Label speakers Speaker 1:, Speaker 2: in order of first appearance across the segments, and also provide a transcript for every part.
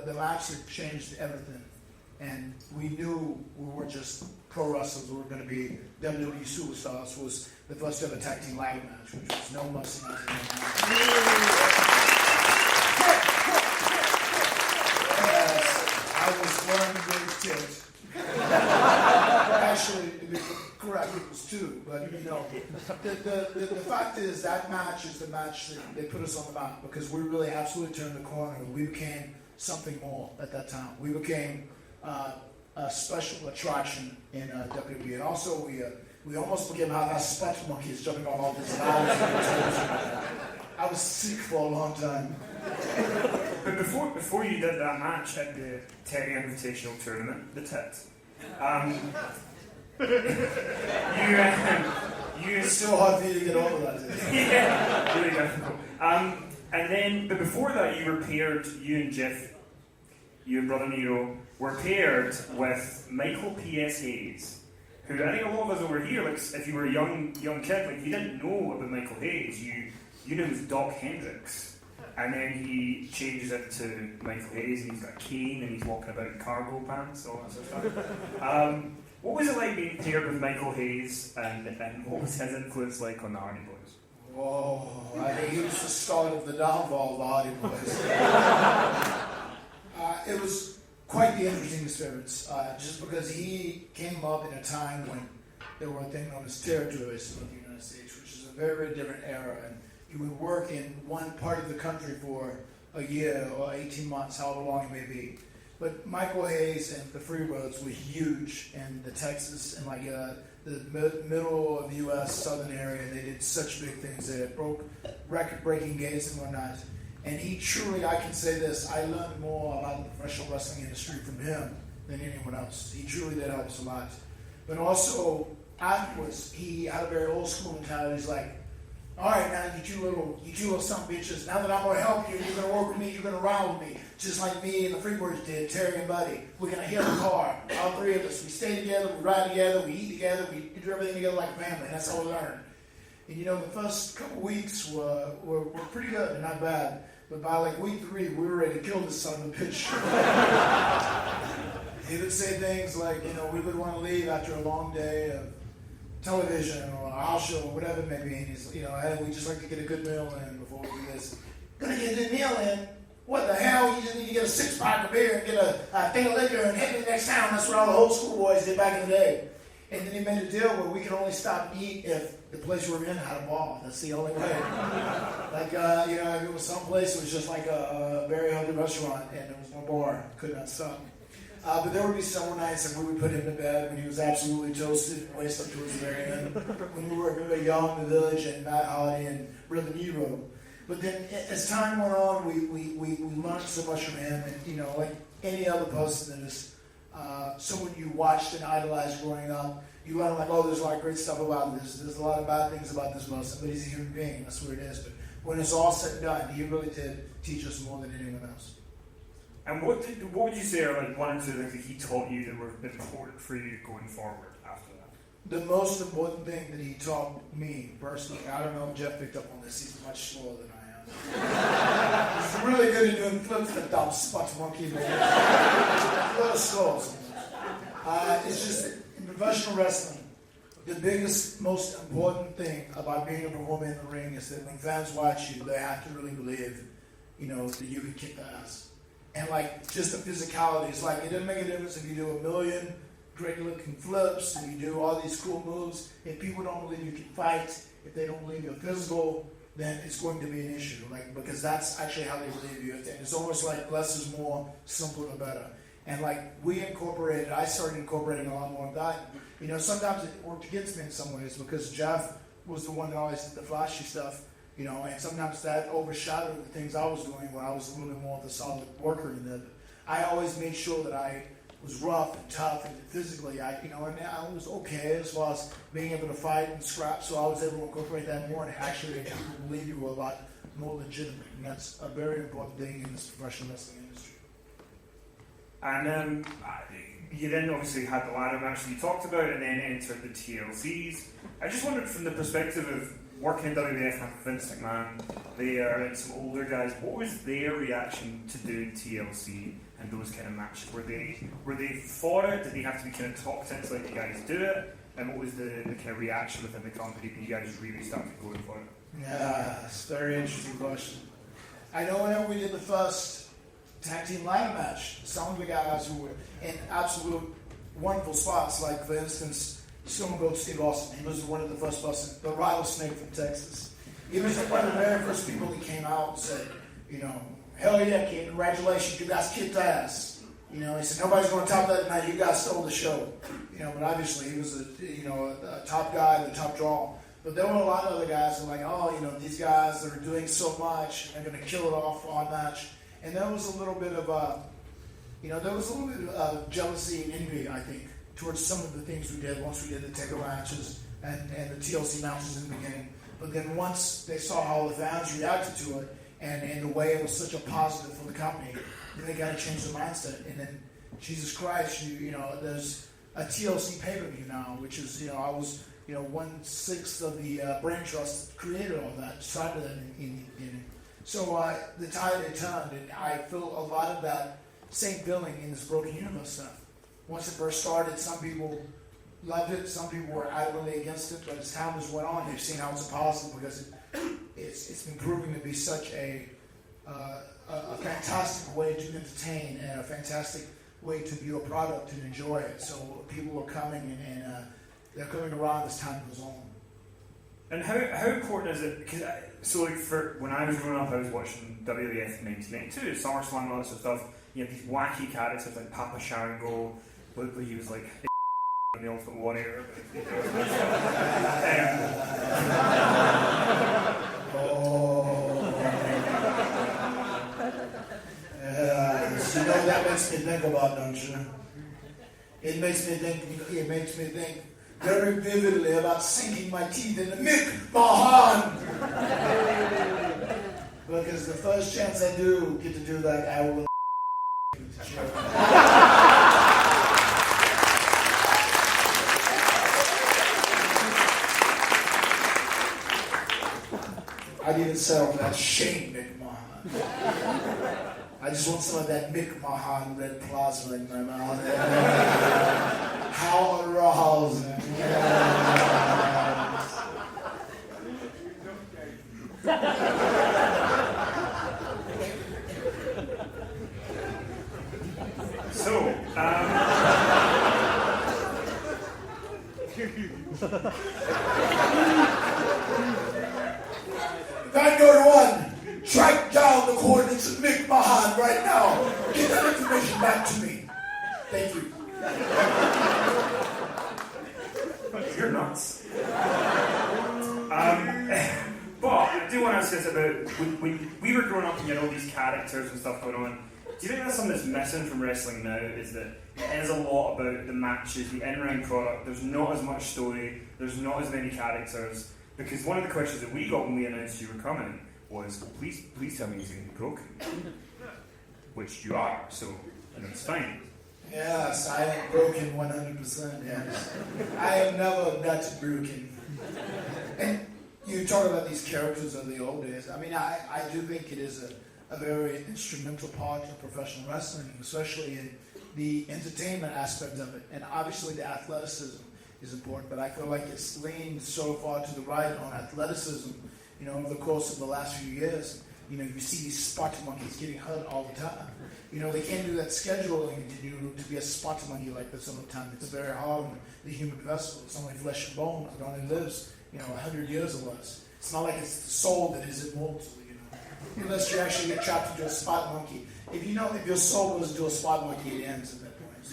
Speaker 1: the match that changed everything. And we knew we weren't just pro wrestlers, we were going to be WWE superstars, was the first ever tag team ladder match, which was no less than I was one big kid. Actually, to be correct, it was two, but the fact is that match is the match that they put us on the map because we really absolutely turned the corner. We became something more at that time. We became a special attraction in WWE, and also we almost became our spot monkeys jumping on all these ladders. I was sick for a long time.
Speaker 2: But before you did that match at the Terry Invitational Tournament, the TIT,
Speaker 1: it's still hard for you to get over that.
Speaker 2: Yeah, really difficult. And then, but before that, you were paired. You and Jeff, you and Brother Nero, were paired with Michael P.S. Hayes, who I think a lot of us over here, like if you were a young kid, like you didn't know about Michael Hayes. You knew it was Doc Hendricks. And then he changes it to Michael Hayes, and he's got a cane, and he's walking about in cargo pants, all that sort of stuff. What was it like being paired with Michael Hayes, and what was his influence like on the Hardy Boys?
Speaker 1: Oh, I think he was the start of the downfall of the Hardy Boys. It was quite the interesting experience, just because he came up in a time when there were things known as territories in the United States, which is a very, very different era. And you would work in one part of the country for a year or 18 months, however long it may be. But Michael Hayes and the Freebirds were huge in the Texas and like the middle of the U.S. southern area. They did such big things. They broke record-breaking gates and whatnot. And he truly, I can say this, I learned more about the professional wrestling industry from him than anyone else. He truly did help us a lot. But also, afterwards, he had a very old school mentality. He's like, all right, now you two little son of bitches, now that I'm going to help you, you're going to work with me, you're going to ride with me, just like me and the Freebirds did, Terry and Buddy. We're going to hit the car, all three of us. We stay together, we ride together, we eat together, we do everything together like a family. That's how we learned. And the first couple weeks were pretty good and not bad. But by like week 3, we were ready to kill this son of a bitch. He would say things like, we would want to leave after a long day of television or a house show or whatever it may be. And he's, hey, we just like to get a good meal in before we do this. Gonna get a good meal in? What the hell? You just need to get a 6-pack of beer and get a thing of liquor and head to the next town. That's what all the old school boys did back in the day. And then he made a deal where we could only stop and eat if the place we were in had a bar. That's the only way. Like, if it was someplace, it was just like a very healthy restaurant and there was no bar. Could not stop. But there would be summer nights and we would put him to bed when he was absolutely toasted and waist up to his very end. When we were young, the Village and Matt Hardy and Brother Nero. But then as time went on, we learned so much from him. And, like any other person that is someone you watched and idolized growing up, you learn like, oh, there's a lot of great stuff about this. There's a lot of bad things about this person, but he's a human being. That's what it is. But when it's all said and done, he really did teach us more than anyone else.
Speaker 2: And what would you say are like one or two things that he taught you that were important for you going forward after that?
Speaker 1: The most important thing that he taught me personally, I don't know if Jeff picked up on this, he's much slower than I am. He's really good at doing flips, the dumb spot monkey, man. A little slow sometimes. It's just, in professional wrestling, the biggest, most important thing about being a performer in the ring is that when fans watch you, they have to really believe, that you can kick their ass. And like just the physicality, it's like it doesn't make a difference if you do a million great looking flips and you do all these cool moves. If people don't believe you can fight, if they don't believe you're physical, then it's going to be an issue. Like because that's actually how they believe you. And it's almost like less is more, simpler the better. And like I started incorporating a lot more of that. Sometimes it worked against me in some ways because Jeff was the one that always did the flashy stuff. And sometimes that overshadowed the things I was doing when I was a little bit more of a solid worker. And I always made sure that I was rough and tough and physically, and I was okay as far as being able to fight and scrap. So I was able to incorporate that more and actually make people believe you were a lot more legitimate. And that's a very important thing in this professional wrestling industry.
Speaker 2: And you then obviously had the ladder match that you talked about, and then entered the TLCs. I just wondered from the perspective of working in WWF and Vince McMahon there and some older guys. What was their reaction to doing TLC and those kind of matches? Were they for it? Did they have to be kind of talked into like you guys do it? And what was the kind of reaction within the company when you guys really started going for it?
Speaker 1: Yeah, it's a very interesting question. I know whenever we did the first tag team ladder match, some of the guys who were in absolute wonderful spots, like for instance, Stone Cold Steve Austin. He was one of the first person, the rattlesnake from Texas. He was one of the very first people that came out and said, you know, hell yeah, kid, congratulations, you guys kicked ass. You know, he said, nobody's going to top that tonight, you guys stole the show. You know, but obviously he was a top guy, the top draw. But there were a lot of other guys that were like, oh, you know, these guys are doing so much, they're going to kill it off on match. And there was a little bit of, jealousy and envy, I think, towards some of the things we did once we did the Takeover matches and the TLC matches in the beginning. But then once they saw how the fans reacted to it and the way it was such a positive for the company, then they got to change the mindset. And then, Jesus Christ, you know, there's a TLC pay-per-view now, which is, I was, 1/6 of the brain trust created all that, started that in the beginning. So the tide had turned, and I feel a lot of that same feeling in this Broken Universe stuff. Once it first started, some people loved it, some people were adamantly against it, but as time has went on, they've seen how it's possible because it's been proving to be such a fantastic way to entertain and a fantastic way to view a product and enjoy it. So people are coming and they're coming around as time goes on.
Speaker 2: And how important is it? Because for when I was growing up, I was watching WWF in 1992, SummerSlam, all that sort of stuff. You have these wacky characters like Papa Shango, but he was like the Ultimate Warrior.
Speaker 1: That makes me think about, don't you? It makes me think very vividly about sinking my teeth into Mick Mahan. Because the first chance I do get to do that, I will. I didn't settle for that Shane Mick Mahan. I just want some of that Mick Mahan red plasma in my mouth. How arousing.
Speaker 2: So,
Speaker 1: Vanguard 1, track down the coordinates of Mick Mahan right now. Get that information back to me. Thank you.
Speaker 2: You're nuts. But I do want to ask this about when we were growing up and you had all these characters and stuff going on. Do you think that's something that's missing from wrestling now? Is that it is a lot about the matches, the in-ring product. There's not as much story. There's not as many characters. Because one of the questions that we got when we announced you were coming was, well, please tell me you're going to be broken. Which you are, so it's fine.
Speaker 1: Yes, I am broken 100%, yes. I am never not broken. And you talk about these characters of the old days. I mean, I do think it is a very instrumental part of professional wrestling, especially in the entertainment aspect of it. And obviously the athleticism is important, but I feel like it's leaned so far to the right on athleticism, over the course of the last few years. You see these spot monkeys getting hurt all the time. They can't do that scheduling to be a spot monkey like this all the time. It's very hard on the human vessel. It's only flesh and bone. It only lives, 100 years or less. It's not like it's the soul that is immortal, unless you actually get trapped into a spot monkey. If your soul goes into a spot monkey, it ends at that point.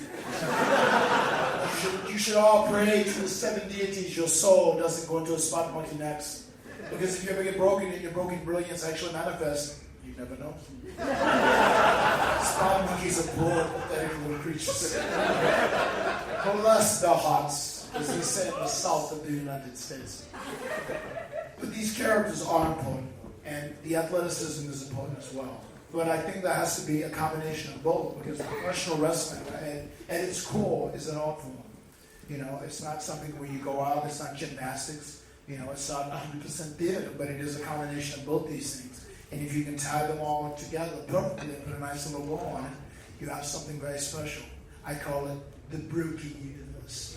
Speaker 1: You should all pray to the 7 deities your soul doesn't go into a spot monkey next. Because if you ever get broken and your broken brilliance actually manifests, you never know. Spot monkeys are poor, pathetic little creatures. Bless their hearts, as we say in the south of the United States. But these characters are important, and the athleticism is important as well. But I think there has to be a combination of both, because professional wrestling, at its core, is an art form. It's not something where you go out, it's not gymnastics. It's not 100% theater, but it is a combination of both these things. And if you can tie them all together perfectly and put a nice little bow on it, you have something very special. I call it the Brookie universe.